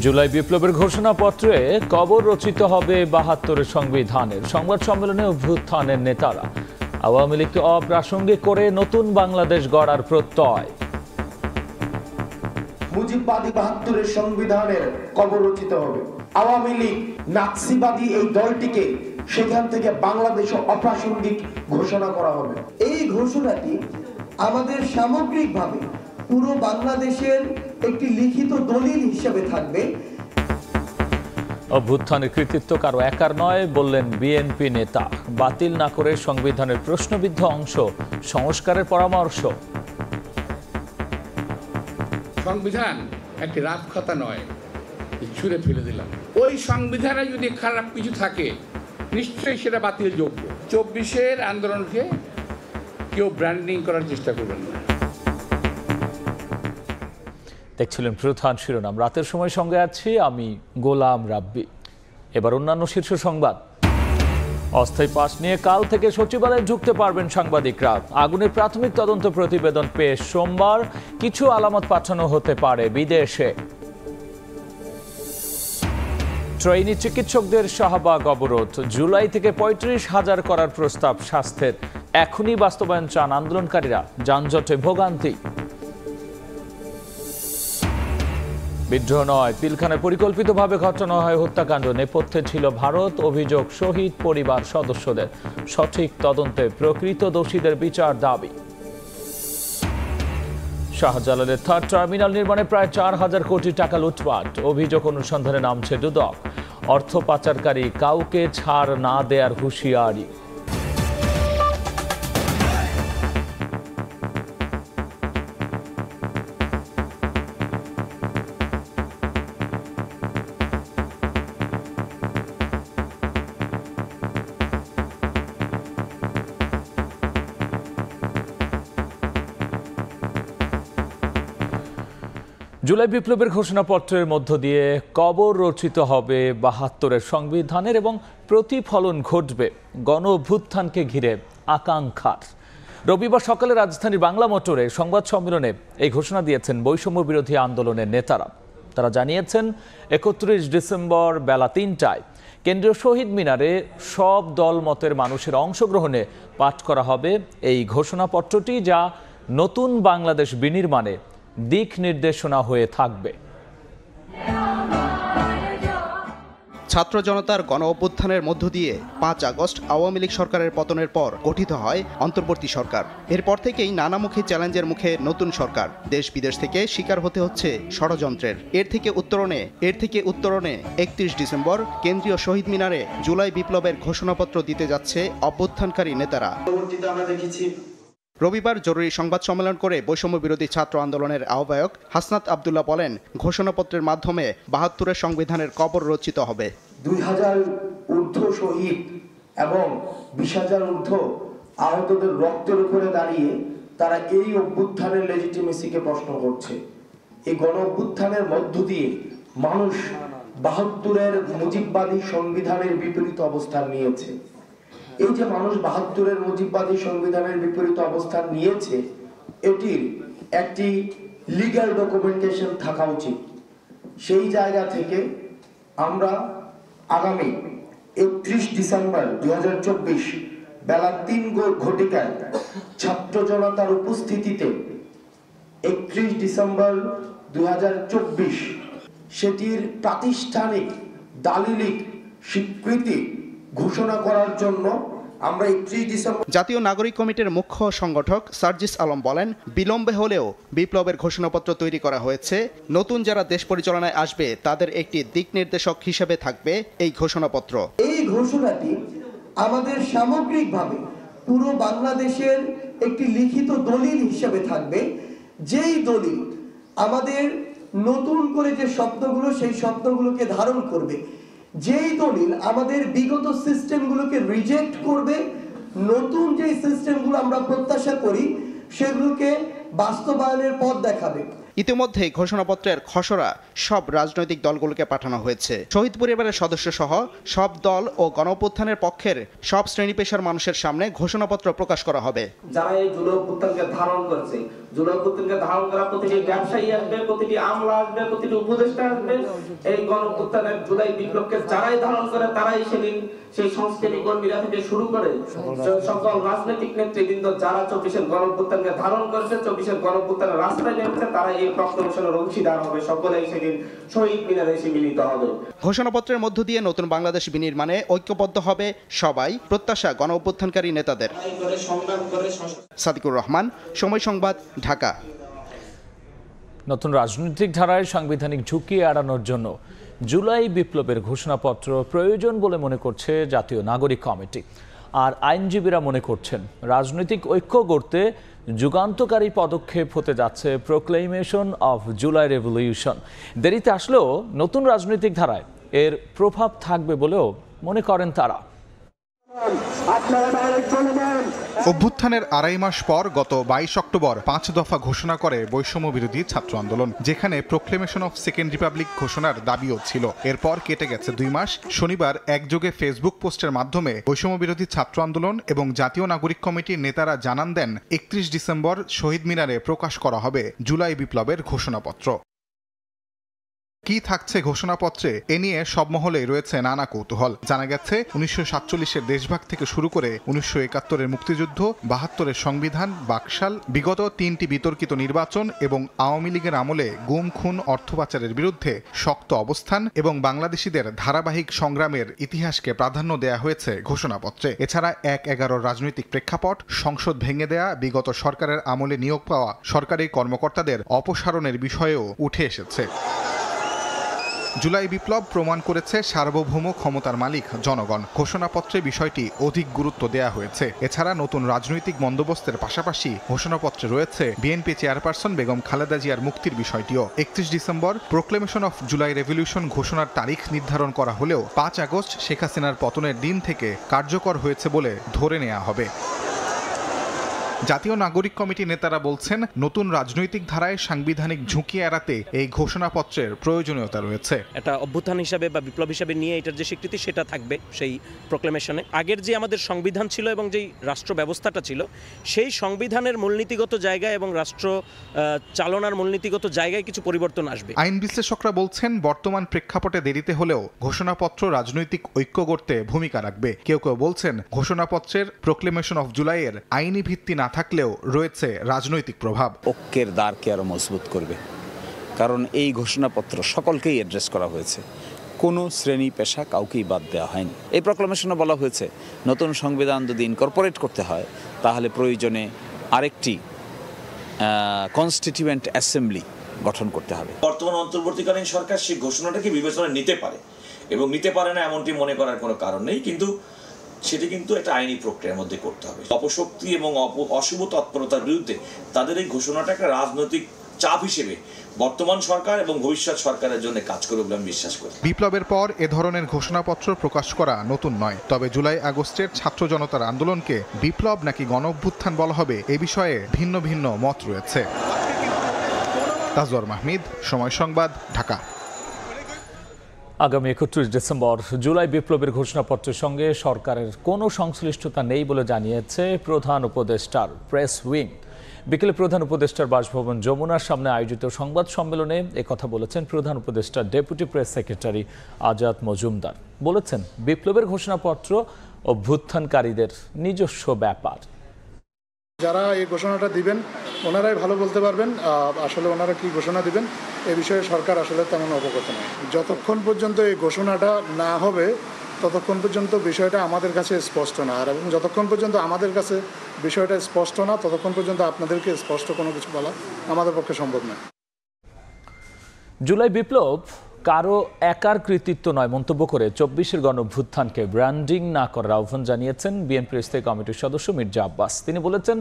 জুলাই বিপ্লবের ঘোষণাপত্রে কবর রচিত হবে ৭২ সংবিধানের। সংবাদ সম্মেলনে অভ্যুত্থানের নেতারা আওয়ামী লীগকে অপ্রাসঙ্গিক করে নতুন বাংলাদেশ গড়ার প্রত্যয়। মুজিববাদী ৭২ সংবিধানের কবর রচিত হবে। আওয়ামী লীগ নাৎসিবাদী এই দলটিকে সেখান থেকে বাংলাদেশে অপ্রাসঙ্গিক ঘোষণা করা হবে। এই ঘোষণাটি আমাদের সামগ্রিকভাবে পুরো বাংলাদেশের একটি লিখিত দলিল হিসেবে থাকবে। অভ্যুত্থানের কৃতিত্ব কারো একার নয় বললেন বিএনপি নেতা। বাতিল না করে সংবিধানের প্রশ্নবিদ্ধ অংশ সংস্কারের পরামর্শ। সংবিধান একটি রাত কথা নয়, ছুঁড়ে ফেলে দিলাম। ওই সংবিধানে যদি খারাপ কিছু থাকে নিশ্চয়ই সেটা বাতিল যোগ্য। ২৪-এর আন্দোলনকে কেউ ব্র্যান্ডিং করার চেষ্টা করবেন না। দেখছিলেন প্রধান শিরোনাম। রাতের সময় সঙ্গে আছি আমি গোলাম রাব্বি। এবার অন্যান্য শীর্ষ সংবাদ। অস্থায়ী পাস নিয়ে কাল থেকে সচিবালয়ে ঢুকতে পারবেন সাংবাদিকরা। আগুনের প্রাথমিক তদন্ত প্রতিবেদন পেশ সোমবার। কিছু আলামত পাঠানো হতে পারে বিদেশে। ট্রেনি চিকিৎসকদের শাহবাগ অবরোধ। জুলাই থেকে ৩৫,০০০ করার প্রস্তাব স্বাস্থ্যের। এখনই বাস্তবায়ন চান আন্দোলনকারীরা। যানজটে ভোগান্তি। বিদ্রোহ নয়, পিলখানায় পরিকল্পিতভাবে ঘটানো হয় হত্যাকাণ্ড। নেপথ্যে ছিল ভারত। অভিযোগ শহীদ পরিবার সদস্যদের। সঠিক তদন্তে প্রকৃত দোষীদের বিচার দাবি। শাহজালালের থার্ড টার্মিনাল নির্মাণে প্রায় ৪,০০০ কোটি টাকা লুটপাট। অভিযোগ অনুসন্ধানে নামছে দুদক। অর্থ পাচারকারী কাউকে ছাড় না দেয়ার হুঁশিয়ারি। জুলাই বিপ্লবের ঘোষণাপত্রের মধ্য দিয়ে কবর রচিত হবে ৭২ সংবিধানের এবং প্রতিফলন ঘটবে গণ অভ্যুত্থানকে ঘিরে আকাঙ্ক্ষার। রবিবার সকালে রাজধানীর বাংলা মোটরে সংবাদ সম্মেলনে এই ঘোষণা দিয়েছেন বৈষম্য বিরোধী আন্দোলনের নেতারা। তারা জানিয়েছেন ৩১ ডিসেম্বর বেলা ৩টায় কেন্দ্রীয় শহীদ মিনারে সব দল মতের মানুষের অংশগ্রহণে পাঠ করা হবে এই ঘোষণাপত্রটি, যা নতুন বাংলাদেশ বিনির্মাণে দিক নির্দেশনা হয়ে থাকবে। ছাত্র জনতার গণ অভ্যুত্থানের মধ্য দিয়ে ৫ আগস্ট আওয়ামী লীগ সরকারের পতনের পর গঠিত হয় অন্তর্বর্তী সরকার। এরপর থেকেই নানামুখী চ্যালেঞ্জের মুখে নতুন সরকার। দেশ বিদেশ থেকে শিকার হতে হচ্ছে ষড়যন্ত্রের। এর থেকে উত্তরণে ৩১ ডিসেম্বর কেন্দ্রীয় শহীদ মিনারে জুলাই বিপ্লবের ঘোষণাপত্র দিতে যাচ্ছে অভ্যুত্থানকারী নেতারা। রবিবার জরুরি সংবাদ সম্মেলন করে বৈষম্য বিরোধী ছাত্র আন্দোলনের আহ্বায়ক হাসনাত আবদুল্লাহ বলেন, ঘোষণাপত্রের মাধ্যমে ৭২ সংবিধানের কবর রচিত হবে। ২,০০০ ঊর্ধ্ব শহীদ এবং ২০,০০০ ঊর্ধ্ব আহতদের রক্তের উপরে দাঁড়িয়ে তারা এই অভ্যুত্থানের লেজিটিমেসিকে প্রশ্ন করছে। এই গণ অভ্যুত্থানের মধ্য দিয়ে মানুষ ৭২-এর মুজিববাদী সংবিধানের বিপরীত অবস্থান নিয়েছে। এই যে মানুষ ৭২-এর মুজিববাদী সংবিধানের বিপরীত অবস্থান নিয়েছে, এটির একটি লিগ্যাল ডকুমেন্টেশন থাকা উচিত। সেই জায়গা থেকে আমরা আগামী ৩১ ডিসেম্বর ২০২৪ বেলা ৩ ঘটিকায় ছাত্র জনতার উপস্থিতিতে ৩১ ডিসেম্বর ২০২৪ সেটির প্রাতিষ্ঠানিক দালিলিক স্বীকৃতি ঘোষণা করার জন্য আমরা ৩১ ডিসেম্বর। জাতীয় নাগরিক কমিটির মুখ্য সংগঠক সার্জিস আলম বলেন, বিলম্বে হলেও বিপ্লবের ঘোষণাপত্র তৈরি করা হয়েছে। নতুন যারা দেশ পরিচালনায় আসবে তাদের একটি দিক নির্দেশক হিসেবে থাকবে এই ঘোষণাপত্র। এই ঘোষণাটি আমাদের সামগ্রিকভাবে পুরো বাংলাদেশের একটি লিখিত দলিল হিসেবে থাকবে, যেই দলিল আমাদের নতুন করে যে শব্দগুলো সেই শব্দগুলোকে ধারণ করবে, যেই দলিল আমাদের বিগত সিস্টেমগুলোকে রিজেক্ট করবে, নতুন যে সিস্টেমগুলো আমরা প্রত্যাশা করি সেগুলোকে বাস্তবায়নের পথ দেখাবে। ইতিমধ্যে ঘোষণাপত্রের খসড়া সব রাজনৈতিক দলগুলোকে পাঠানো হয়েছে। শহীদ পরিবারের সদস্য সহ সব দল ও গণঅভ্যুত্থানের পক্ষের সব শ্রেণী পেশার মানুষের সামনে ঘোষণাপত্র প্রকাশ করা হবে। যারা এই জুলাই অভ্যুত্থানকে ধারণ করেছে, জুলাই অভ্যুত্থানকে ধারণ করা প্রতিটি ব্যবসায়ী আসবে, প্রতিটি আমলা আসবে, প্রতিটি উপদেষ্টা আসবে। এই গণঅভ্যুত্থানের জুলাই বিপ্লবকে যারাই ধারণ করে তারাই সেদিন সেই সংস্কৃতি কর্মীরা থেকে শুরু করে সকল রাজনৈতিক নেতৃবৃন্দ যারা 24-এর গণঅভ্যুত্থানকে ধারণ করেছে, 24-এর গণঅভ্যুত্থানের রাস্তায় নেমেছে, তারা এই প্রক্লেমেশনের অংশীদার হবে। সকলেই সেদিন শহীদ মিনারে এসে মিলিত হবে। ঘোষণাপত্রের মধ্য দিয়ে নতুন বাংলাদেশ বিনির্মাণে ঐক্যবদ্ধ হবে সবাই, প্রত্যাশা গণ অভ্যুত্থানকারী নেতাদের। সাদিকুর রহমান, সময় সংবাদ, ঢাকা। নতুন রাজনৈতিক ধারায় সাংবিধানিক ঝুঁকি এড়ানোর জন্য জুলাই বিপ্লবের ঘোষণাপত্র প্রয়োজন বলে মনে করছে জাতীয় নাগরিক কমিটি। আর আইনজীবীরা মনে করছেন রাজনৈতিক ঐক্য গড়তে যুগান্তকারী পদক্ষেপ হতে যাচ্ছে প্রোক্লেমেশন অফ জুলাই রেভলিউশন। দেরিতে আসলেও নতুন রাজনৈতিক ধারায় এর প্রভাব থাকবে বলেও মনে করেন তারা। অভ্যুত্থানের আড়াই মাস পর গত 22 অক্টোবর 5 দফা ঘোষণা করে বৈষম্য বিরোধী ছাত্র আন্দোলন, যেখানে প্রোক্লেমেশন অফ সেকেন্ড রিপাবলিক ঘোষণার দাবিও ছিল। এরপর কেটে গেছে 2 মাস। শনিবার একযোগে ফেসবুক পোস্টের মাধ্যমে বৈষম্য বিরোধী ছাত্র আন্দোলন এবং জাতীয় নাগরিক কমিটির নেতারা জানান দেন 31 ডিসেম্বর শহীদ মিনারে প্রকাশ করা হবে জুলাই বিপ্লবের ঘোষণাপত্র। কি থাকছে ঘোষণাপত্রে এ নিয়ে সব মহলেই রয়েছে নানা কৌতূহল। জানা গেছে 1947-এর দেশভাগ থেকে শুরু করে 1971-এর মুক্তিযুদ্ধ, 72-এর সংবিধান, বাকশাল, বিগত 3টি বিতর্কিত নির্বাচন এবং আওয়ামী লীগের আমলে গুম, খুন, অর্থ পাচারের বিরুদ্ধে শক্ত অবস্থান এবং বাংলাদেশিদের ধারাবাহিক সংগ্রামের ইতিহাসকে প্রাধান্য দেয়া হয়েছে ঘোষণাপত্রে। এছাড়া 1/11 রাজনৈতিক প্রেক্ষাপট, সংসদ ভেঙে দেয়া, বিগত সরকারের আমলে নিয়োগ পাওয়া সরকারি কর্মকর্তাদের অপসারণের বিষয়েও উঠে এসেছে। জুলাই বিপ্লব প্রমাণ করেছে সার্বভৌম ক্ষমতার মালিক জনগণ। ঘোষণাপত্রে বিষয়টি অধিক গুরুত্ব দেয়া হয়েছে। এছাড়া নতুন রাজনৈতিক বন্দোবস্তের পাশাপাশি ঘোষণাপত্রে রয়েছে বিএনপি চেয়ারপারসন বেগম খালেদা জিয়ার মুক্তির বিষয়টিও। 31 December proclamation of July revolution ঘোষণার তারিখ নির্ধারণ করা হলেও 5 আগস্ট শেখ হাসিনার পতনের দিন থেকে কার্যকর হয়েছে বলে ধরে নেওয়া হবে। জাতীয় নাগরিক কমিটির নেতারা বলছেন নতুন রাজনৈতিক ধারায় সাংবিধানিক ঝুঁকি এড়াতে এই ঘোষণাপত্রের প্রয়োজনীয়তা রয়েছে। এটা অভ্যুত্থান হিসাবে বা বিপ্লব হিসাবে নিয়ে এটার যে স্বীকৃতি সেটা থাকবে সেই প্রোক্লেমেশনে। আগের যে আমাদের সংবিধান ছিল এবং যেই রাষ্ট্র ব্যবস্থাটা ছিল সেই সংবিধানের মূলনীতিগত জায়গায় এবং রাষ্ট্র চালনার মূলনীতিগত জায়গায় কিছু পরিবর্তন আসবে। আইন বিশ্লেষকরা বলছেন বর্তমান প্রেক্ষাপটে দেরিতে হলেও ঘোষণাপত্র রাজনৈতিক ঐক্য গড়তে ভূমিকা রাখবে। কেউ কেউ বলছেন ঘোষণাপত্রের প্রোক্লেমেশন অফ জুলাইয়ের আইনি ভিত্তি না থাকলেও রয়েছে রাজনৈতিক প্রভাব। ঐক্যের দ্বারকে আরো মজবুত করবে, কারণ এই ঘোষণাপত্র সকলকেই অ্যাড্রেস করা হয়েছে, কোনো শ্রেণী পেশা কাউকেই বাদ দেওয়া হয়নি। এই প্রোক্লেমেশনে বলা হয়েছে নতুন সংবিধান যদি ইনকর্পোরেট করতে হয় তাহলে প্রয়োজনে আরেকটি কনস্টিটিউয়েন্ট অ্যাসেম্বলি গঠন করতে হবে। বর্তমান অন্তর্বর্তীকালীন সরকার সেই ঘোষণাটাকে বিবেচনা নিতে পারে এবং নিতে পারে না এমনটি মনে করার কোনো কারণ নেই, কিন্তু সেটি কিন্তু একটা আইনি প্রক্রিয়ার মধ্যে করতে হবে। অপশক্তি এবং অশুভ তৎপরতার বিরুদ্ধে তাদের এই ঘোষণাটা একটা রাজনৈতিক চাপ হিসেবে বর্তমান সরকার এবং ভবিষ্যৎ সরকারের জন্য কাজ করবে বলে আমি বিশ্বাস করি। বিপ্লবের পর এ ধরনের ঘোষণাপত্র প্রকাশ করা নতুন নয়, তবে জুলাই আগস্টের ছাত্র জনতার আন্দোলনকে বিপ্লব নাকি গণ অভ্যুত্থান বলা হবে এ বিষয়ে ভিন্ন ভিন্ন মত রয়েছে। তাজওয়ার মাহমিদ, সময় সংবাদ, ঢাকা। আগামী 31 ডিসেম্বর জুলাই বিপ্লবের ঘোষণাপত্রের সঙ্গে সরকারের কোনো সংশ্লিষ্টতা নেই বলে জানিয়েছে প্রধান উপদেষ্টার প্রেস উইং। বিকেলে প্রধান উপদেষ্টার বাসভবন যমুনার সামনে আয়োজিত সংবাদ সম্মেলনে একথা বলেছেন প্রধান উপদেষ্টার deputy press secretary Azad Majumdar. বলেছেন বিপ্লবের ঘোষণাপত্র অভ্যুত্থানকারীদের নিজস্ব ব্যাপার। যারা এই ঘোষণাটা দিবেন ওনারাই ভালো বলতে পারবেন আসলে ওনারা কি ঘোষণা দিবেন এ বিষয়ে সরকার আসলে তেমন অবগত নয়। যতক্ষণ পর্যন্ত এই ঘোষণাটা না হবে ততক্ষণ পর্যন্ত বিষয়টা আমাদের কাছে স্পষ্ট না, আর এবং যতক্ষণ পর্যন্ত আমাদের কাছে বিষয়টা স্পষ্ট না ততক্ষণ পর্যন্ত আপনাদেরকে স্পষ্ট কোনো কিছু বলা আমাদের পক্ষে সম্ভব নয়। জুলাই বিপ্লব কারো একার কৃতিত্ব নয় মন্তব্য করে 24-এর গণঅভ্যুত্থানকে ব্র্যান্ডিং না করার আহ্বান জানিয়েছেন বিএনপির স্থায়ী কমিটির সদস্য মির্জা আব্বাস। তিনি বলেছেন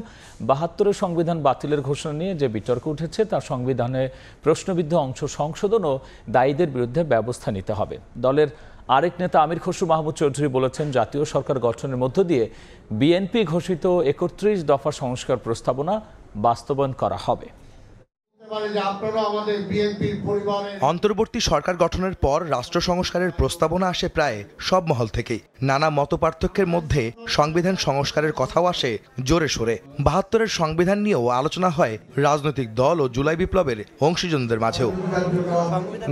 72-এর সংবিধান বাতিলের ঘোষণা নিয়ে যে বিতর্ক উঠেছে তার সংবিধানে প্রশ্নবিদ্ধ অংশ সংশোধন ও দায়ীদের বিরুদ্ধে ব্যবস্থা নিতে হবে। দলের আরেক নেতা আমির খসরু মাহমুদ চৌধুরী বলেছেন জাতীয় সরকার গঠনের মধ্য দিয়ে বিএনপি ঘোষিত 31 দফা সংস্কার প্রস্তাবনা বাস্তবায়ন করা হবে। অন্তর্বর্তী সরকার গঠনের পর রাষ্ট্র সংস্কারের প্রস্তাবনা আসে প্রায় সব মহল থেকেই। নানা মতপার্থক্যের মধ্যে সংবিধান সংস্কারের কথাও আসে জোরে সোরে। ৭২-এর সংবিধান নিয়েও আলোচনা হয় রাজনৈতিক দল ও জুলাই বিপ্লবের অংশীজনদের মাঝেও।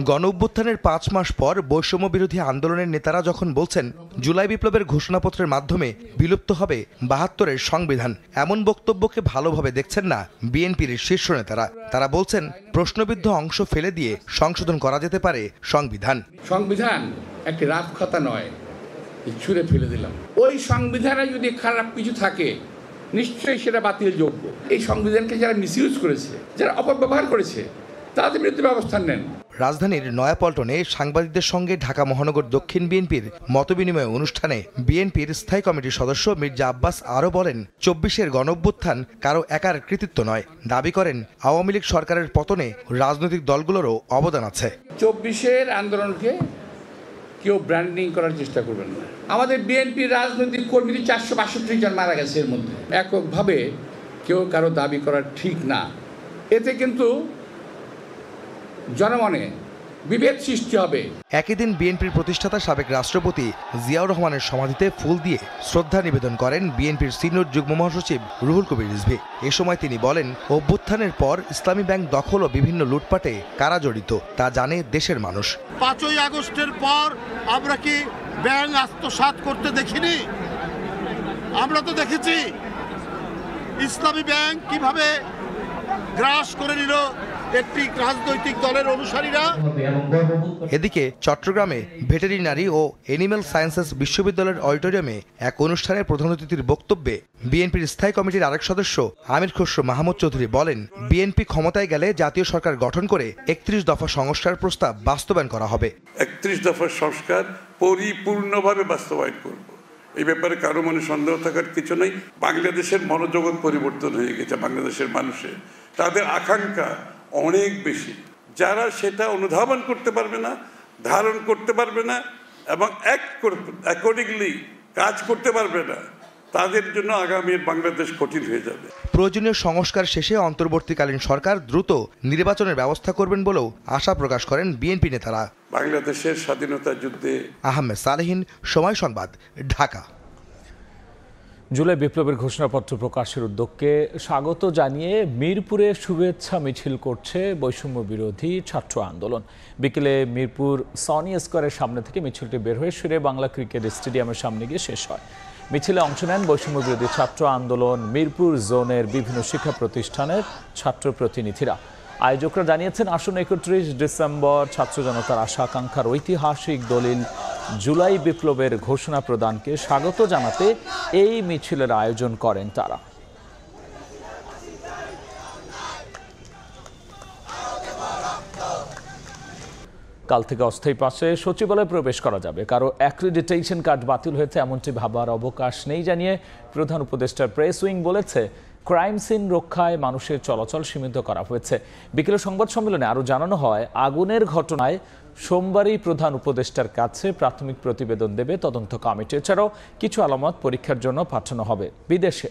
গণ অভ্যুত্থানের ৫ মাস পর বৈষম্য বিরোধী আন্দোলনের নেতারা যখন বলছেন জুলাই বিপ্লবের ঘোষণাপত্রের মাধ্যমে বিলুপ্ত হবে ৭২-এর সংবিধান, এমন বক্তব্যকে ভালোভাবে দেখছেন না বিএনপির শীর্ষ নেতারা। তারা বলছেন প্রশ্নবিদ্ধ অংশ ফেলে দিয়ে সংশোধন করা যেতে পারে সংবিধান। সংবিধান একটি রাফ খাতা নয়, ছুঁড়ে ফেলে দিলাম। ওই সংবিধানে যদি খারাপ কিছু থাকে নিশ্চয়ই সেটা বাতিল যোগ্য। এই সংবিধানকে যারা মিসইউজ করেছে, যারা অপব্যবহার করেছে, তাদের বিরুদ্ধে ব্যবস্থা নেন। রাজধানীর নয়াপল্টনে সাংবাদিকদের সঙ্গে ঢাকা মহানগর দক্ষিণ বিএনপির মতবিনিময় অনুষ্ঠানে বিএনপির স্থায়ী কমিটির সদস্য মির্জা আব্বাস আরও বলেন, ২৪-এর গণঅভ্যুত্থান কারো একার কৃতিত্ব নয়। দাবি করেন আওয়ামী লীগ সরকারের পতনে রাজনৈতিক দলগুলোরও অবদান আছে। ২৪-এর আন্দোলনকে কেউ ব্র্যান্ডিং করার চেষ্টা করবেন না। আমাদের বিএনপির রাজনৈতিক কর্মী ৪৬২ জন মারা গেছে এর মধ্যে। এককভাবে কেউ কারো দাবি করা ঠিক না। এতে কিন্তু জনমনে বিভেদ সৃষ্টি হবে। একই দিন বিএনপির প্রতিষ্ঠাতা সাবেক রাষ্ট্রপতি জিয়াউর রহমানের সমাধিতে ফুল দিয়ে শ্রদ্ধা নিবেদন করেন বিএনপির সিনিয়র যুগ্ম মহাসচিব রুহুল কবির রিজভী। এ সময় তিনি বলেন, অভ্যুত্থানের পর ইসলামী ব্যাংক দখল ও বিভিন্ন লুটপাটে কারা জড়িত তা জানে দেশের মানুষ। ৫ই আগস্টের পর আমরা কি ব্যাংক আত্মসাৎ করতে দেখিনি? আমরা তো দেখেছি ইসলামী ব্যাংক কিভাবে গ্রাস করে নিল একটি রাজনৈতিক দলের অনুসারীরা। এদিকে চট্টগ্রামে ভেটেরিনারি ও এনিম্যাল সায়েন্সেস বিশ্ববিদ্যালয়ের অডিটোরিয়ামে এক অনুষ্ঠানে প্রধান অতিথির বক্তব্যে বিএনপির স্থায়ী কমিটির আরেক সদস্য আমির খসরু মাহমুদ চৌধুরী বলেন, বিএনপি ক্ষমতায় গেলে জাতীয় সরকার গঠন করে ৩১ দফা সংস্কার প্রস্তাব বাস্তবায়ন করা হবে। ৩১ দফার সংস্কার পরিপূর্ণভাবে বাস্তবায়ন করব, এই ব্যাপারে কারো মনে সন্দেহ থাকার কিছু নেই। বাংলাদেশের মনোজগৎ পরিবর্তন হয়ে গেছে। বাংলাদেশের মানুষের তাদের আকাঙ্ক্ষা অনেক বেশি। যারা সেটা অনুধাবন করতে পারবে না, ধারণ করতে পারবে না এবং অ্যাকর্ডিংলি কাজ করতে পারবে না, তাদের জন্য আগামী বাংলাদেশ কঠিন হয়ে যাবে। প্রয়োজনীয় সংস্কার শেষে অন্তর্বর্তীকালীন সরকার দ্রুত নির্বাচনের ব্যবস্থা করবেন বলেও আশা প্রকাশ করেন বিএনপি নেতারা। বাংলাদেশের স্বাধীনতা যুদ্ধে আহমেদ সালেহীন, সময় সংবাদ, ঢাকা। জুলাই বিপ্লবের ঘোষণাপত্র প্রকাশের উদ্যোগকে স্বাগত জানিয়ে মিরপুরে শুভেচ্ছা মিছিল করছে বৈষম্য বিরোধী ছাত্র আন্দোলন। বিকেলে মিরপুর সনি স্কোয়ারের সামনে থেকে মিছিলটি বের হয়ে শেরে বাংলা ক্রিকেট স্টেডিয়ামের সামনে গিয়ে শেষ হয়। মিছিলে অংশ নেন বৈষম্য বিরোধী ছাত্র আন্দোলন মিরপুর জোনের বিভিন্ন শিক্ষা প্রতিষ্ঠানের ছাত্র প্রতিনিধিরা। আয়োজকরা জানিয়েছেন, আসন্ন ৩১ ডিসেম্বর ছাত্র জনতার আশা আকাঙ্ক্ষার ঐতিহাসিক দলিল জুলাই বিপ্লবের ঘোষণা প্রদানকে স্বাগত জানাতে এই মিছিলের আয়োজন করেন তারা। কাল থেকে অস্থায়ী পাশে সচিবালয়ে প্রবেশ করা যাবে। কারো অ্যাক্রিডিটেশন কার্ড বাতিল হয়েছে এমনটি ভাবার অবকাশ নেই জানিয়ে প্রধান উপদেষ্টার প্রেস উইং বলেছে, ক্রাইম সিন রক্ষায় মানুষের চলাচল সীমিত করা হয়েছে। বিকেলে সংবাদ সম্মেলনে আরও জানানো হয়, আগুনের ঘটনায় সোমবারই প্রধান উপদেষ্টার কাছে প্রাথমিক প্রতিবেদন দেবে তদন্ত কমিটি। এছাড়াও কিছু আলামত পরীক্ষার জন্য পাঠানো হবে বিদেশে।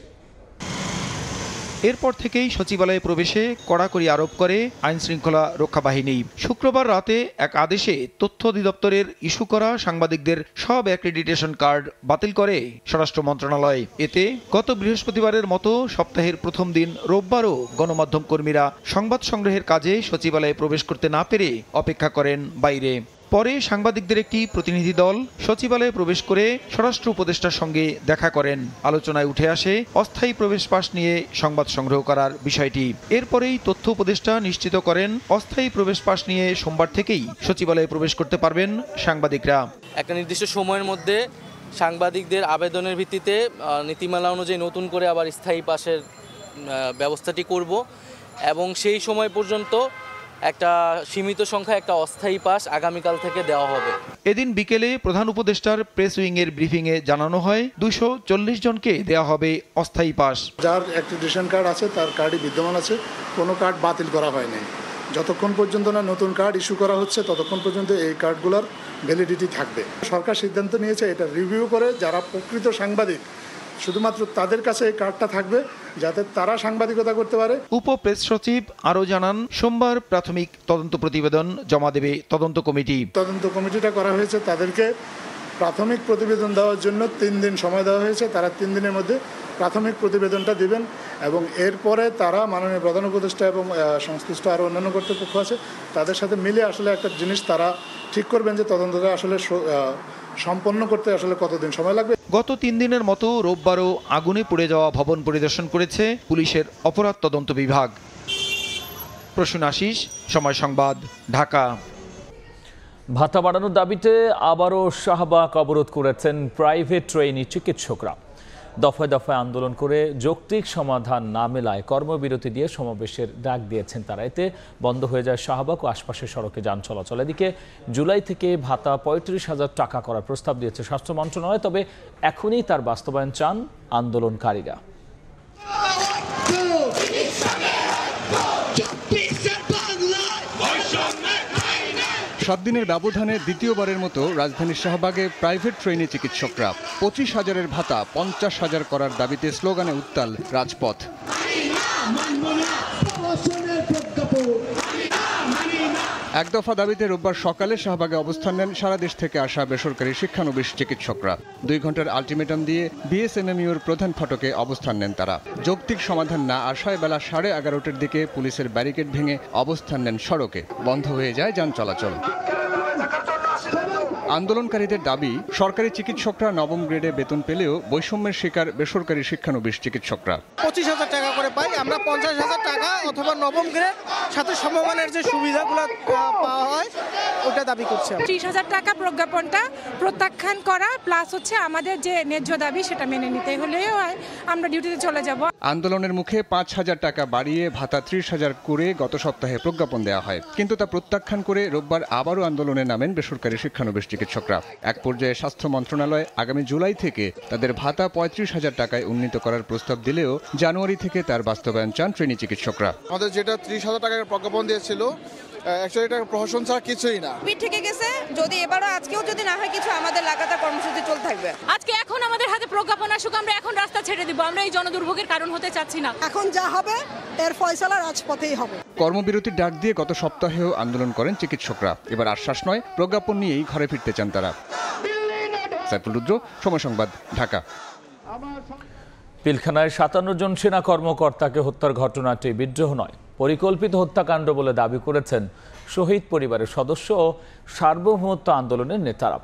এরপর থেকেই সচিবালয়ে প্রবেশে কড়াকড়ি আরোপ করে আইন শৃঙ্খলা রক্ষা বাহিনী। শুক্রবার রাতে এক আদেশে তথ্য অধিদপ্তরের ইস্যু করা সাংবাদিকদের সব অ্যাক্রেডিটেশন কার্ড বাতিল করে স্বরাষ্ট্র মন্ত্রণালয়। এতে গত বৃহস্পতিবারের মতো সপ্তাহের প্রথম দিন রোববারও গণমাধ্যম কর্মীরা সংবাদ সংগ্রহের কাজে সচিবালয়ে প্রবেশ করতে না পেরে অপেক্ষা করেন বাইরে। পরে সাংবাদিকদের একটি প্রতিনিধি দল সচিবালয়ে প্রবেশ করে স্বরাষ্ট্র উপদেষ্টার সঙ্গে দেখা করেন। আলোচনায় উঠে আসে অস্থায়ী প্রবেশ পাস নিয়ে সংবাদ সংগ্রহ করার বিষয়টি। এরপরেই তথ্য উপদেষ্টা নিশ্চিত করেন, অস্থায়ী প্রবেশ পাস নিয়ে সোমবার থেকেই সচিবালয়ে প্রবেশ করতে পারবেন সাংবাদিকরা। একটা নির্দিষ্ট সময়ের মধ্যে সাংবাদিকদের আবেদনের ভিত্তিতে নীতিমালা অনুযায়ী নতুন করে আবার স্থায়ী পাসের ব্যবস্থাটি করব এবং সেই সময় পর্যন্ত একটা সীমিত সংখ্যা একটা অস্থায়ী পাস আগামীকাল থেকে দেওয়া হবে। এদিন বিকেলে প্রধান উপদেষ্টার প্রেস উইংয়ের ব্রিফিংয়ে জানানো হয়, ২৪০ জনকে দেওয়া হবে অস্থায়ী পাস। যার অ্যাক্রিডিটেশন কার্ড আছে তার কার্ডই বিদ্যমান আছে, কোনো কার্ড বাতিল করা হয়নি। যতক্ষণ পর্যন্ত না নতুন কার্ড ইস্যু করা হচ্ছে ততক্ষণ পর্যন্ত এই কার্ডগুলোর ভ্যালিডিটি থাকবে। সরকার সিদ্ধান্ত নিয়েছে এটা রিভিউ করে যারা প্রকৃত সাংবাদিক শুধুমাত্র তাদের কাছে এই কার্ডটা থাকবে যাতে তারা সাংবাদিকতা করতে পারে। উপপ্রেস সচিব আরও জানান, সোমবার প্রাথমিক তদন্ত প্রতিবেদন জমা দেবে তদন্ত কমিটি। তদন্ত কমিটিটা করা হয়েছে, তাদেরকে প্রাথমিক প্রতিবেদন দেওয়ার জন্য 3 দিন সময় দেওয়া হয়েছে। তারা 3 দিনের মধ্যে প্রাথমিক প্রতিবেদনটা দিবেন এবং এরপরে তারা মাননীয় প্রধান উপদেষ্টা এবং সংশ্লিষ্ট আরও অন্যান্য কর্তৃপক্ষ আছে তাদের সাথে মিলে আসলে একটা জিনিস তারা ঠিক করবেন যে তদন্তটা আসলে সম্পন্ন করতে আসলে কতদিন সময় লাগবে। গত 3 দিনের মতো রোববারও আগুনে পুড়ে যাওয়া ভবন পরিদর্শন করেছে পুলিশের অপরাধ তদন্ত বিভাগ। প্রসূন আশিস, সময় সংবাদ, ঢাকা। ভাতা বাড়ানোর দাবিতে আবারও শাহবাগ অবরোধ করেছেন প্রাইভেট ট্রেনি চিকিৎসকরা। দফায় দফায় আন্দোলন করে যৌক্তিক সমাধান না মেলায় কর্মবিরতি দিয়ে সমাবেশের ডাক দিয়েছেন তারা। এতে বন্ধ হয়ে যায় শাহবাগ ও আশপাশের সড়কে যান চলাচল। এদিকে জুলাই থেকে ভাতা 35,000 টাকা করার প্রস্তাব দিয়েছে স্বাস্থ্য মন্ত্রণালয়, তবে এখনই তার বাস্তবায়ন চান আন্দোলনকারীরা। 7 দিনের ব্যবধানে দ্বিতীয়বারের মতো রাজধানীর শাহবাগে প্রাইভেট ট্রেনি চিকিৎসকরা 25,000-এর ভাতা 50,000 করার দাবিতে স্লোগানে উত্তাল রাজপথ। এক দফা দাবিতে রোববার সকালে শাহবাগে অবস্থান নেন সারা দেশ থেকে আসা বেসরকারি শিক্ষানবিশ চিকিৎসকরা। 2 ঘন্টার আলটিমেটাম দিয়ে বিএসএমএমইউর প্রধান ফটকে অবস্থান নেন তারা। যৌক্তিক সমাধান না আসায় বেলা 11:30টার দিকে পুলিশের ব্যারিকেড ভেঙে অবস্থান নেন সড়কে। বন্ধ হয়ে যায় যান চলাচল। আন্দোলনকারীদের দাবি, সরকারি চিকিৎসকরা নবম গ্রেডে বেতন পেলেও বৈষম্যের শিকার বেসরকারি শিক্ষানবিশ চিকিৎসকরা। 25,000 টাকা করে পাই আমরা, 50,000 টাকা অথবা নবম গ্রেড সাথে সমমানের যে সুবিধাগুলো পাওয়া হয় ওটা দাবি করছে। 30,000 টাকা প্রজ্ঞাপনটা প্রত্যাখ্যান করা প্লাস হচ্ছে আমাদের যে ন্যায্য দাবি সেটা মেনে নিতে হলেও আমরা ডিউটিতে চলে যাব। আন্দোলনের মুখে 5,000 টাকা বাড়িয়ে ভাতা 30,000 করে গত সপ্তাহে প্রজ্ঞাপন দেওয়া হয়, কিন্তু তা প্রত্যাখ্যান করে রোববার আবারও আন্দোলনে নামেন বেসরকারি শিক্ষানবিশ চিকিৎসকরা। এক পর্যায়ে স্বাস্থ্য মন্ত্রণালয় আগামী জুলাই থেকে তাদের ভাতা 35,000 টাকায় উন্নীত করার প্রস্তাব দিলেও জানুয়ারি থেকে তার বাস্তবায়ন চান ট্রেনি চিকিৎসকরা। আমাদের যেটা 30,000 টাকার প্রজ্ঞাপন দিয়েছিল, অ্যাকচুয়ালি এটা প্রহসন ছাড়া কিছুই না। থেকে গেছে, যদি এবারও আজকেও যদি না হয় কিছু, আমাদের লাগাতার কর্মসূচি চলতে থাকবে। আজকে এখন আমাদের হাতে প্রজ্ঞাপন আসুক, আমরা এখন রাস্তা ছেড়ে দিব। আমরা এই জনদুর্ভোগের কারণ হতে চাচ্ছি না। এখন যা হবে এর ফয়সালা রাজপথেই হবে। কর্মবিরতির ডাক দিয়ে গত সপ্তাহেও আন্দোলন করেন চিকিৎসকরা। এবার আশ্বাস নয়, প্রজ্ঞাপন নিয়েই ঘরে ফিরতে চান তারা। সাইফুল রুদ্র, সময় সংবাদ, ঢাকা। পিলখানায় 57 জন সেনা কর্মকর্তাকে হত্যার ঘটনাটি বিদ্রোহ নয়, পরিকল্পিত হত্যাকাণ্ড বলে দাবি করেছেন শহীদ পরিবারের সদস্য ও সার্বভৌমত্ব আন্দোলনের নেতারা।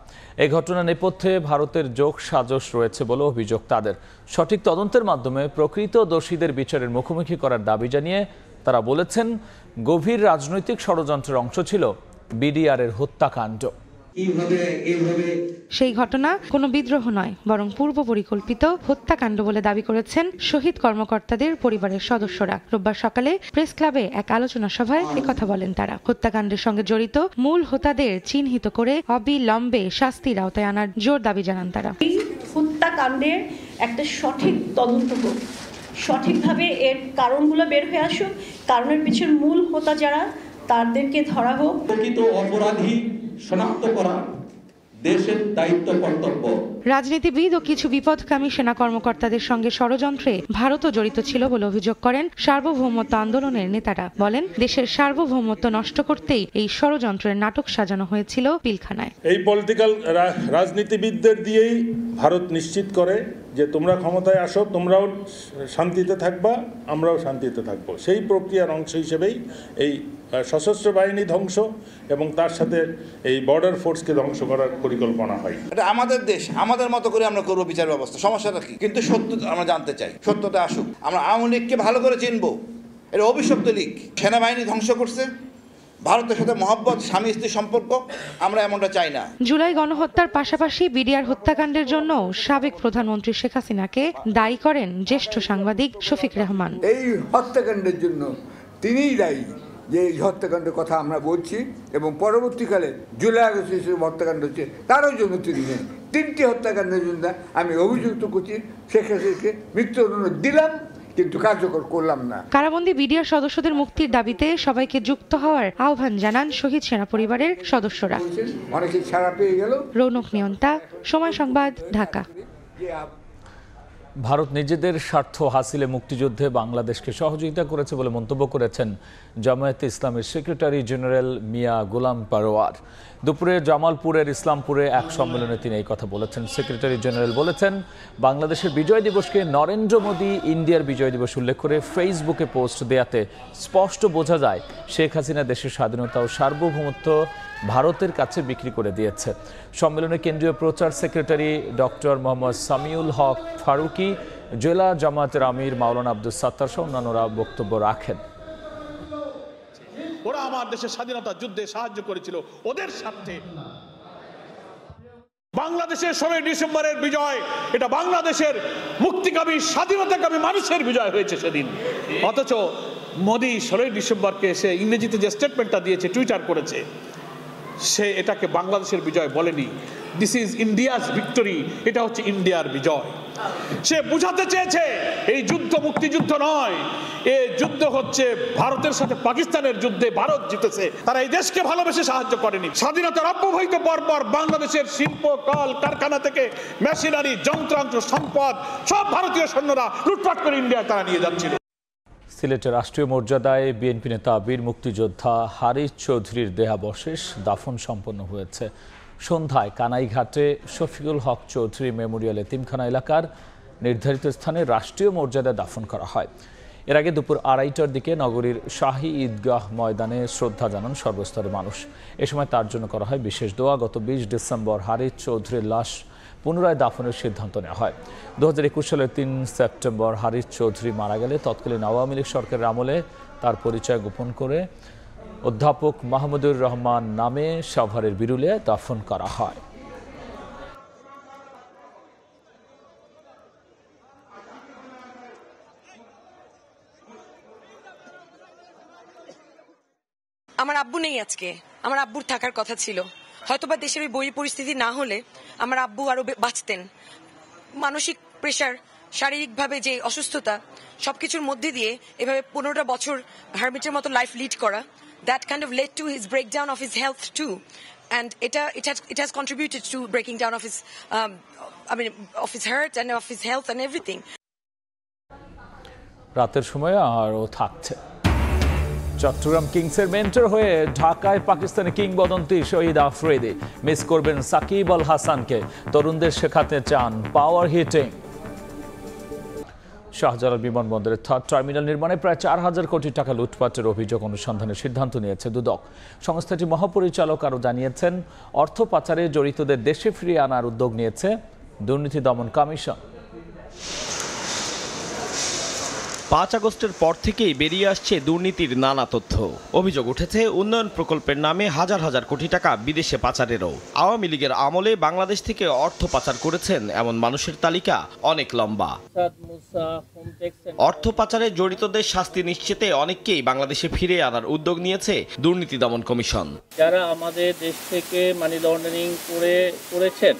এই ঘটনার নেপথ্যে ভারতের যোগ সাজশ রয়েছে বলে অভিযোগ তাদের। সঠিক তদন্তের মাধ্যমে প্রকৃত দোষীদের বিচারের মুখোমুখি করার দাবি জানিয়ে তারা বলেছেন, গভীর রাজনৈতিক ষড়যন্ত্রের অংশ ছিল বিডিআরের হত্যাকাণ্ড। সেই ঘটনা কোনো বিদ্রোহ নয়, বরং পূর্ব পরিকল্পিত হত্যাকাণ্ড বলে দাবি করেছেন শহীদ কর্মকর্তাদের পরিবারের সদস্যরা। রোববার সকালে প্রেস ক্লাবে এক আলোচনা সভায় একথা বলেন তারা। হত্যাকাণ্ডের সঙ্গে জড়িত মূল হোতাদের চিহ্নিত করে অবিলম্বে শাস্তির আওতায় আনার জোর দাবি জানান তারা। হত্যাকাণ্ডের একটা সঠিক তদন্ত হোক, সঠিকভাবে এর কারণগুলো বের হয়ে আসুক, কারণের পিছনে মূল হোতা যারা তাদেরকে ধরা হোক। প্রকৃত অপরাধী শনাক্ত করা দেশের দায়িত্ব কর্তব্য। রাজনীতিবিদ ও কিছু বিপদকামী সেনা কর্মকর্তাদের সঙ্গে ষড়যন্ত্রে ভারতও জড়িত ছিল বলে অভিযোগ করেন সার্বভৌমত্ব আন্দোলনের নেতারা। বলেন, দেশের সার্বভৌমত্ব নষ্ট করতেই এই ষড়যন্ত্রের নাটক সাজানো হয়েছিল পিলখানায়। এই পলিটিক্যাল রাজনীতিবিদদের দিয়েই ভারত নিশ্চিত করে যে তোমরা ক্ষমতায় আসো, তোমরাও শান্তিতে থাকবা, আমরাও শান্তিতে থাকবো। সেই প্রক্রিয়ার অংশ হিসেবেই এই সশস্ত্র বাহিনী ধ্বংস এবং তার সাথে এই বর্ডার ফোর্সকে ধ্বংস করার পরিকল্পনা হয়। এটা আমাদের দেশ, আমাদের মতো করে আমরা করবো বিচার ব্যবস্থা, সমস্যাটা কি? কিন্তু সত্য আমরা জানতে চাই, সত্যটা আসুক। আমরা আওয়ামী লীগকে ভালো করে চিনবো, এটা অভিশপ্ত লীগ। সেনাবাহিনী ধ্বংস করছে, ভারতের সাথে মহব্বত, স্বামী স্ত্রী সম্পর্ক, আমরা এমনটা চাই না। জুলাই গণহত্যার পাশাপাশি বিডিআর হত্যাকাণ্ডের জন্য সাবেক প্রধানমন্ত্রী শেখ হাসিনাকে দায়ী করেন জ্যেষ্ঠ সাংবাদিক শফিক রহমান। এই হত্যাকাণ্ডের জন্য তিনিই দায়ী, যে এই হত্যাকাণ্ডের কথা আমরা বলছি, এবং পরবর্তীকালে জুলাই আগস্ট হত্যাকাণ্ড হচ্ছে তারও জন্য তিনি নেই। 3টি হত্যাকাণ্ডের জন্য আমি অভিযুক্ত করছি শেখ হাসিনাকে, মৃত্যু অনুরোধ দিলাম কিন্তু কার্যকর করলাম না। কারাবন্দী বিডিআর সদস্যদের মুক্তির দাবিতে সবাইকে যুক্ত হওয়ার আহ্বান জানান শহীদ সেনা পরিবারের সদস্যরা। অনেকে ছাড়া পেয়ে গেল। রৌনক নিয়ন্তা, সময় সংবাদ, ঢাকা। ভারত নিজেদের স্বার্থ হাসিলে মুক্তিযুদ্ধে বাংলাদেশকে সহযোগিতা করেছে বলে মন্তব্য করেছেন জামায়াতে ইসলামের সেক্রেটারি জেনারেল মিয়া গোলাম পারোয়ার। দুপুরে জামালপুরের ইসলামপুরে এক সম্মেলনে তিনি এই কথা বলেছেন। সেক্রেটারি জেনারেল বলেছেন, বাংলাদেশের বিজয় দিবসকে নরেন্দ্র মোদী ইন্ডিয়ার বিজয় দিবস উল্লেখ করে ফেসবুকে পোস্ট দেয়াতে স্পষ্ট বোঝা যায় শেখ হাসিনা দেশের স্বাধীনতা ও সার্বভৌমত্ব ভারতের কাছে বিক্রি করে দিয়েছে। সম্মেলনে কেন্দ্রীয় প্রচার সেক্রেটারি ডক্টর মোহাম্মদ সামিউল হক ফারুকি, জেলা জামায়াতের আমির মাওলানা আব্দুল সাত্তার সহ অন্যান্যরা বক্তব্য রাখেন। ওরা আমার দেশের স্বাধীনতা যুদ্ধে সাহায্য করেছিল, ওদের স্বার্থে। বাংলাদেশের 16 ডিসেম্বরের বিজয়, এটা বাংলাদেশের মুক্তিকামী স্বাধীনতাকামী মানুষের বিজয় হয়েছে সেদিন। অথচ মোদী 16 ডিসেম্বরকে সে ইংরেজিতে যে স্টেটমেন্টটা দিয়েছে, টুইটার করেছে, সে এটাকে বাংলাদেশের বিজয় বলেনি। দিস ইজ ইন্ডিয়াস ভিক্টরি, এটা হচ্ছে ইন্ডিয়ার বিজয়। সে বুঝাতে চেয়েছে এই যুদ্ধ মুক্তিযুদ্ধ নয়, এই যুদ্ধ হচ্ছে ভারতের সাথে পাকিস্তানের যুদ্ধে ভারত জিতেছে। তারা এই দেশকে ভালোবেসে সাহায্য করেনি। স্বাধীনতার অব্যবহিত পরপর বাংলাদেশের শিল্প কল কারখানা থেকে মেশিনারি, যন্ত্রাংশ, সম্পদ সব ভারতীয় সৈন্যরা লুটপাট করে ইন্ডিয়ায় তারা নিয়ে যাচ্ছিল। সিলেটের রাষ্ট্রীয় মর্যাদায় বিএনপি নেতা বীর মুক্তিযোদ্ধা হারিস চৌধুরীর দেহাবশেষ দাফন সম্পন্ন হয়েছে। সন্ধ্যায় কানাইঘাটে শফিকুল হক চৌধুরী মেমোরিয়াল এতিমখানা এলাকার নির্ধারিত স্থানে রাষ্ট্রীয় মর্যাদায় দাফন করা হয়। এর আগে দুপুর 2:30টার দিকে নগরীর শাহী ঈদগাহ ময়দানে শ্রদ্ধা জানান সর্বস্তরের মানুষ। এ সময় তার জন্য করা হয় বিশেষ দোয়া। গত 20 ডিসেম্বর হারিস চৌধুরীর লাশ পুনরায় দাফনের সিদ্ধান্ত নেওয়া হয়। 2021 সালের 3 সেপ্টেম্বর হারিস চৌধুরী মারা গেলে তৎকালীন আওয়ামী লীগ সরকারের আমলে তার পরিচয় গোপন করে অধ্যাপক মাহমুদুর রহমান নামে সাভারের বিরুলে দাফন করা হয়। আমার আব্বু নেই আজকে, আমার আব্বুর থাকার কথা ছিল। হয়তোবা দেশের ওই বই পরিস্থিতি না হলে আমার আব্বু আরো বাঁচতেন। মানসিক প্রেশার, শারীরিকভাবে যে অসুস্থতা, সবকিছুর মধ্যে দিয়ে এভাবে 15টা বছর হারমিটের মতো লাইফ লিড করা, that kind of led to his breakdown of his health too, and it has contributed to breaking down of his of his heart and of his health and everything. রাতের সময় আরও থাকছে। চট্টগ্রাম কিংসের mentor হয়ে ঢাকায় পাকিস্তানি কিংবদন্তি শহীদ Afridi miss করবেন সাকিব আল হাসানকে। তরুণদের শেখাতে চান পাওয়ার হিটিং। শাহজালাল বিমানবন্দরের 3rd টার্মিনাল নির্মাণে প্রায় 4000 কোটি টাকা লুটপাটের অভিযোগ অনুসন্ধানের সিদ্ধান্ত নিয়েছে দুদক। সংস্থাটির মহাপরিচালক আরও জানিয়েছেন, অর্থ পাচারে জড়িতদের দেশে ফিরিয়ে আনার উদ্যোগ নিয়েছে দুর্নীতি দমন কমিশন। 5 আগস্টের পর থেকেই বেরিয়ে আসছে দুর্নীতির নানা তথ্য। অভিযোগ উঠেছে উন্নয়ন প্রকল্পের নামে হাজার হাজার কোটি টাকা বিদেশে পাচারেরও। আওয়ামী লীগের আমলে বাংলাদেশ থেকে অর্থ পাচার করেছেন এমন মানুষের তালিকা অনেক লম্বা। অর্থ পাচারে জড়িতদের শাস্তি নিশ্চিতে অনেককেই বাংলাদেশে ফিরে আনার উদ্যোগ নিয়েছে দুর্নীতি দমন কমিশন। যারা আমাদের দেশ থেকে মানি লন্ডারিং করেছেন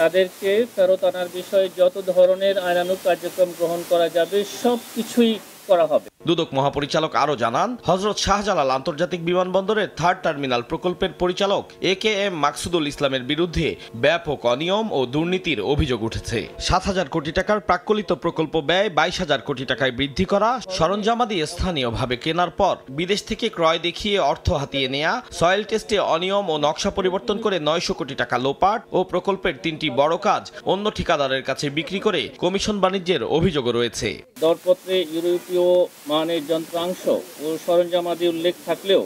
তাদেরকে ফেরত আনার বিষয়ে যত ধরনের আইনানুগ কার্যক্রম গ্রহণ করা যাবে সব কিছুই করা হবে। দুদক মহাপরিচালক আরও জানান, হযরত শাহজালাল আন্তর্জাতিক বিমানবন্দরের 3rd টার্মিনাল প্রকল্পের পরিচালক AKM মাকসুদুল ইসলামের বিরুদ্ধে ব্যাপক অনিয়ম ও দুর্নীতির অভিযোগ উঠেছে। 7000 কোটি টাকার প্রাক্কলিত প্রকল্প ব্যয় 22000 কোটি টাকায় বৃদ্ধি করা, সরঞ্জামাদি স্থানীয়ভাবে কেনার পর বিদেশ থেকে ক্রয় দেখিয়ে অর্থ হাতিয়ে নেয়া, সয়েল টেস্টে অনিয়ম ও নকশা পরিবর্তন করে 900 কোটি টাকা লোপাট ও প্রকল্পের 3টি বড় কাজ অন্য ঠিকাদারের কাছে বিক্রি করে কমিশন বাণিজ্যের অভিযোগও রয়েছে। দরপত্রে ইউরোপীয় মানের যন্ত্রাংশ ও সরঞ্জামাদি উল্লেখ থাকলেও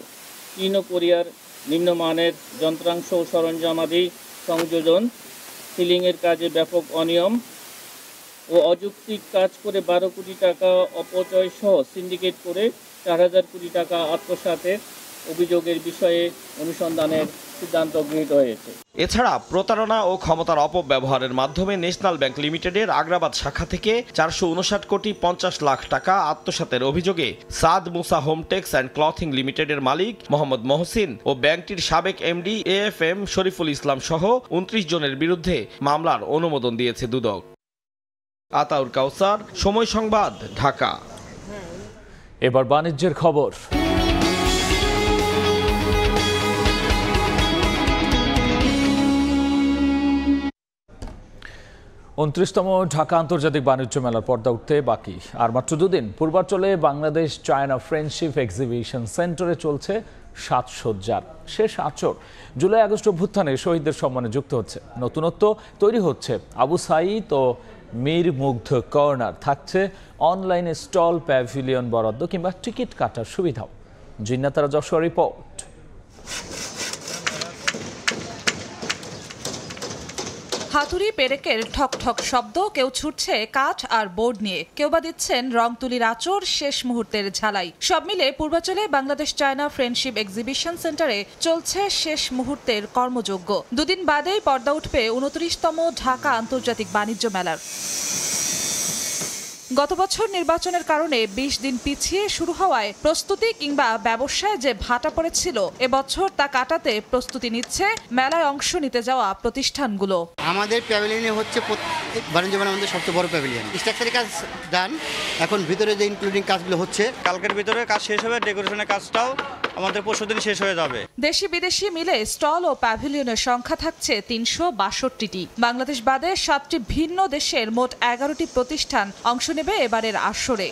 চীন ও কোরিয়ার নিম্নমানের যন্ত্রাংশ ও সরঞ্জামাদি সংযোজন, সিলিংয়ের কাজে ব্যাপক অনিয়ম ও অযৌক্তিক কাজ করে 12 কোটি টাকা অপচয় সহ সিন্ডিকেট করে 4000 কোটি টাকা আত্মসাতের অভিযোগের বিষয়ে অনুসন্ধানের সিদ্ধান্ত গৃহীত হয়েছে। এছাড়া প্রতারণা ও ক্ষমতার অপব্যবহারের মাধ্যমে ন্যাশনাল ব্যাংক লিমিটেডের আগ্রাবাদ শাখা থেকে 459 কোটি 50 লাখ টাকা আত্মসাতের অভিযোগে সাদ মুসা হোমটেক্স অ্যান্ড ক্লথিং লিমিটেডের মালিক মোহাম্মদ মহসিন ও ব্যাংকটির সাবেক এমডি AFM শরীফুল ইসলাম সহ 29 জনের বিরুদ্ধে মামলার অনুমোদন দিয়েছে দুদক। আতাউর কাউসার, সময় সংবাদ, ঢাকা। এবার বাণিজ্যের খবর। 29তম ঢাকা আন্তর্জাতিক বাণিজ্য মেলার পর্দা উঠতে বাকি আর মাত্র দুদিন। পূর্বাঞ্চলে বাংলাদেশ চায়না ফ্রেন্ডশিপ এক্সিবিশন সেন্টারে চলছে সাজসজ্জার শেষ আঁচড়। জুলাই আগস্ট অভ্যুত্থানে শহীদদের সম্মানে যুক্ত হচ্ছে নতুনত্ব, তৈরি হচ্ছে আবু সাঈদ ও মীর মুগ্ধ কর্নার, থাকছে অনলাইনে স্টল, প্যাভিলিয়ন বরাদ্দ কিংবা টিকিট কাটার সুবিধাও। জিন্নাতারা যশোর রিপোর্ট। হাতুড়ি পেরেকের ঠক ঠক শব্দ, কেউ ছুটছে কাঠ আর বোর্ড নিয়ে, কেউ বা দিচ্ছেন রং তুলির আঁচড়, শেষ মুহূর্তের ঝালাই। সব মিলে পূর্বাঞ্চলে বাংলাদেশ চায়না ফ্রেন্ডশিপ এক্সিবিশন সেন্টারে চলছে শেষ মুহূর্তের কর্মযজ্ঞ। দুদিন বাদেই পর্দা উঠবে 29তম ঢাকা আন্তর্জাতিক বাণিজ্য মেলার। গত বছর নির্বাচনের কারণে 20 দিন পিছিয়ে শুরু হওয়ায় প্রস্তুতি কিংবা ব্যবসায় যে ভাটা পড়েছিল, এবছর তা কাটাতে প্রস্তুতি নিচ্ছে মেলায় অংশ নিতে যাওয়া প্রতিষ্ঠানগুলো। আমাদের প্যাভিলিয়নে হচ্ছে বাণিজ্য মেলা আমাদের সবচেয়ে বড় প্যাভিলিয়ন। স্ট্রাকচারের কাজ ডান, এখন ভিতরে যে ইনক্লুডিং কাজগুলো হচ্ছে, কালকের ভিতরে কাজ শেষ হবে, ডেকোরেশনের কাজটাও আমাদের পরশুদিন শেষ হয়ে যাবে। দেশি বিদেশি মিলে স্টল ও প্যাভিলিয়নের সংখ্যা থাকছে 362টি। বাংলাদেশ বাদে 7টি ভিন্ন দেশের মোট 11টি প্রতিষ্ঠান অংশ নেবে এবারের আসরে।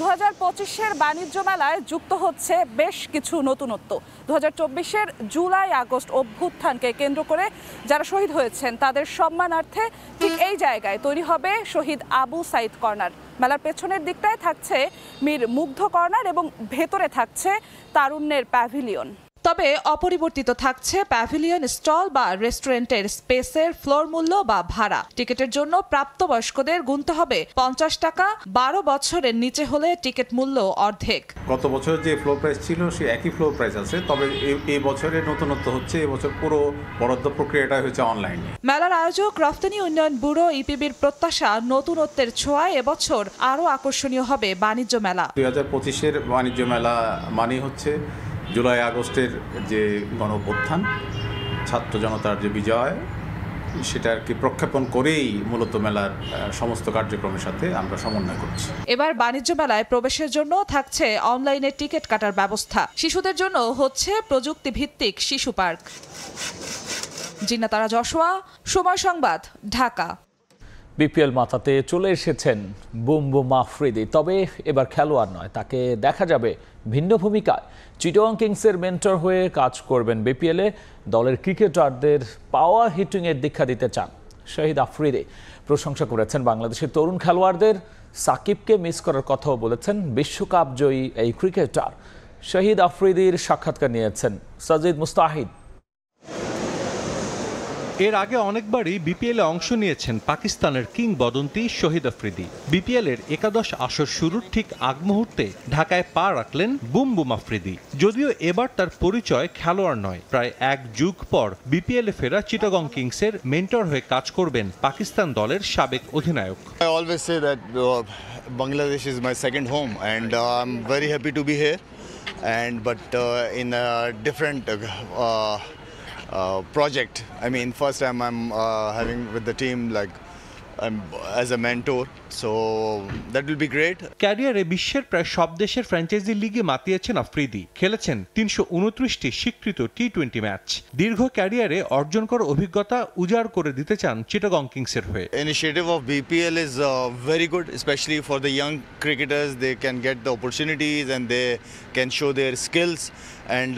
2025-এর বাণিজ্য মেলায় যুক্ত হচ্ছে বেশ কিছু নতুনত্ব। 2024-এর জুলাই আগস্ট অভ্যুত্থানকে কেন্দ্র করে যারা শহীদ হয়েছেন তাদের সম্মানার্থে ঠিক এই জায়গায় তৈরি হবে শহীদ আবু সাঈদ কর্নার। মেলার পেছনের দিকটায় থাকছে মীর মুগ্ধ কর্নার এবং ভেতরে থাকছে তারুণ্যের প্যাভিলিয়ন। তবে অপরিবর্তিত থাকছে প্যাভিলিয়ন, স্টল বা রেস্টুরেন্টের স্পেসের ফ্লোর মূল্য বা ভাড়া। টিকিটের জন্য প্রাপ্তবয়স্কদের গুনতে হবে 50 টাকা, 12 বছরের নিচে হলে টিকিট মূল্য অর্ধেক। গত বছর যে ফ্লোর প্রাইস ছিল সে একই ফ্লোর প্রাইস আছে, তবে এই বছরের নতুনত্ব হচ্ছে এবছর পুরো বরাদ্দ প্রক্রিয়াটা হচ্ছে অনলাইনে। মেলার আয়োজক রফতানি উন্নয়ন ব্যুরো ইপিবির প্রত্যাশা, নতুনত্বের ছোঁয়ায় এবছর আরও আকর্ষণীয় হবে বাণিজ্য মেলা। 2025-এর বাণিজ্য মেলা মানে হচ্ছে জুলাই আগস্টের যে গণঅভ্যুত্থান, ছাত্র জনতার যে বিজয়, সেটাকে প্রক্ষেপণ করেই মূলত মেলার সমস্ত কার্যক্রমের সাথে আমরা সমন্বয় করছি। এবার বাণিজ্য মেলায় প্রবেশের জন্য থাকছে অনলাইনে টিকিট কাটার ব্যবস্থা। শিশুদের জন্য হচ্ছে প্রযুক্তি ভিত্তিক শিশু পার্ক। জিন্নাতারা যশোয়া, সময় সংবাদ, ঢাকা। বিপিএল মাথাতে চলে এসেছেন বুম বুম আফ্রিদি, তবে এবার খেলোয়াড় নয়, তাকে দেখা যাবে ভিন্ন ভূমিকায়। চিটাগং কিংসের মেন্টর হয়ে কাজ করবেন বিপিএলে। দলের ক্রিকেটারদের পাওয়ার হিটিংয়ের দীক্ষা দিতে চান শহীদ আফ্রিদি। প্রশংসা করেছেন বাংলাদেশের তরুণ খেলোয়াড়দের। সাকিবকে মিস করার কথাও বলেছেন বিশ্বকাপ জয়ী এই ক্রিকেটার। শহীদ আফ্রিদির সাক্ষাৎকার নিয়েছেন সাজিদ মুস্তাহিদ। এর আগে অনেকবারই বিপিএলে অংশ নিয়েছেন পাকিস্তানের কিংবদন্তি শহীদ আফ্রিদি। বিপিএলের একাদশ আসর শুরুর ঠিক আগ মুহূর্তে ঢাকায় পা রাখলেন বুম বুম আফ্রিদি। যদিও এবার তার পরিচয় খেলোয়াড় নয়, প্রায় 1 যুগ পর বিপিএলে ফেরা চিটাগং কিংসের মেন্টর হয়ে কাজ করবেন পাকিস্তান দলের সাবেক অধিনায়ক। I always say that Bangladesh is my second home and I'm very happy to be here, but in a different project. I mean, first time I'm having with the team like as a mentor, so that will be great. ক্যারিয়ারে বিশ্বের প্রায় সব দেশের franchise লিগে মাতিয়েছেন আফ্রিদি। খেলেছেন 329টি স্বীকৃত T20 match. দীর্ঘ ক্যারিয়ারে অর্জন করা অভিজ্ঞতা উজাড় করে দিতে চান চিটাগং কিংসের হয়ে। Initiative of BPL is very good, especially for the young cricketers. They can get the opportunities and they can show their skills. And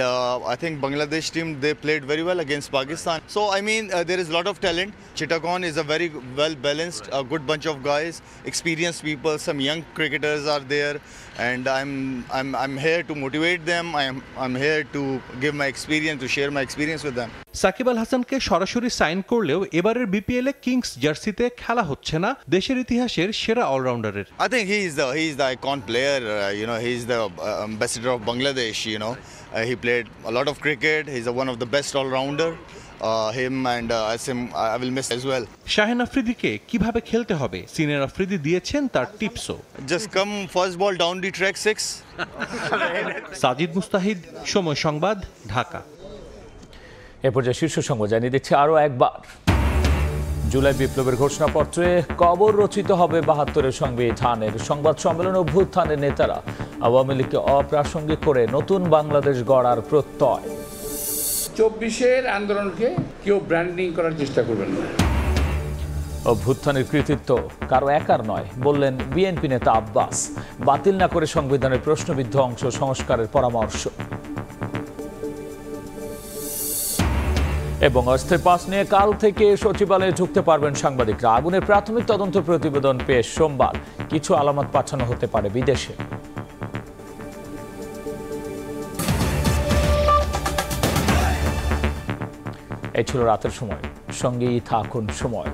I think Bangladesh team, they played very well against Pakistan. So I mean, there is a lot of talent. Chittagong is a very well balanced, a good bunch of guys, experienced people. Some young cricketers are there, and I'm here to motivate them. I'm here to give my experience, to share my experience with them. Shakib Al হাসানকে সরাসরি sign করলেও এবারের বিপিএলে Kings জার্সিতে খেলা হচ্ছে না দেশের ইতিহাসের সেরা অলরাউন্ডারের। I think he is the icon player. He's the ambassador of Bangladesh. He played a lot of cricket. He's one of the best all-rounder. Him and I will miss as well. Shahin আফ্রিদিকে কিভাবে খেলতে হবে senior Afridi দিয়েছেন তার টিপসও। Just come first ball down the track 6. Sajid মুস্তাহিদ, সময় সংবাদ, ঢাকা। এ পর্যায়ে শীর্ষ সংবাদ জানিয়ে দিচ্ছে আরও একবার। জুলাই বিপ্লবের ঘোষণাপত্রে কবর রচিত হবে 72-এর সংবিধানের। সংবাদ সম্মেলনে অভ্যুত্থানের নেতারা আওয়ামী লীগকে অপ্রাসঙ্গিক করে নতুন বাংলাদেশ গড়ার প্রত্যয়। 24-এর আন্দোলনকে কেউ ব্র্যান্ডিং করার চেষ্টা করবেন না। অভ্যুত্থানের কৃতিত্ব কারো একার নয় বললেন বিএনপি নেতা আব্বাস। বাতিল না করে সংবিধানের প্রশ্নবিদ্ধ অংশ সংস্কারের পরামর্শ। এবং অস্থায়ী পাস নিয়ে কাল থেকে সচিবালয়ে ঢুকতে পারবেন সাংবাদিকরা। আগুনের প্রাথমিক তদন্ত প্রতিবেদন পেশ সোমবার। কিছু আলামত পাঠানো হতে পারে বিদেশে। এই ছিল রাতের সময়। সঙ্গেই থাকুন সময়।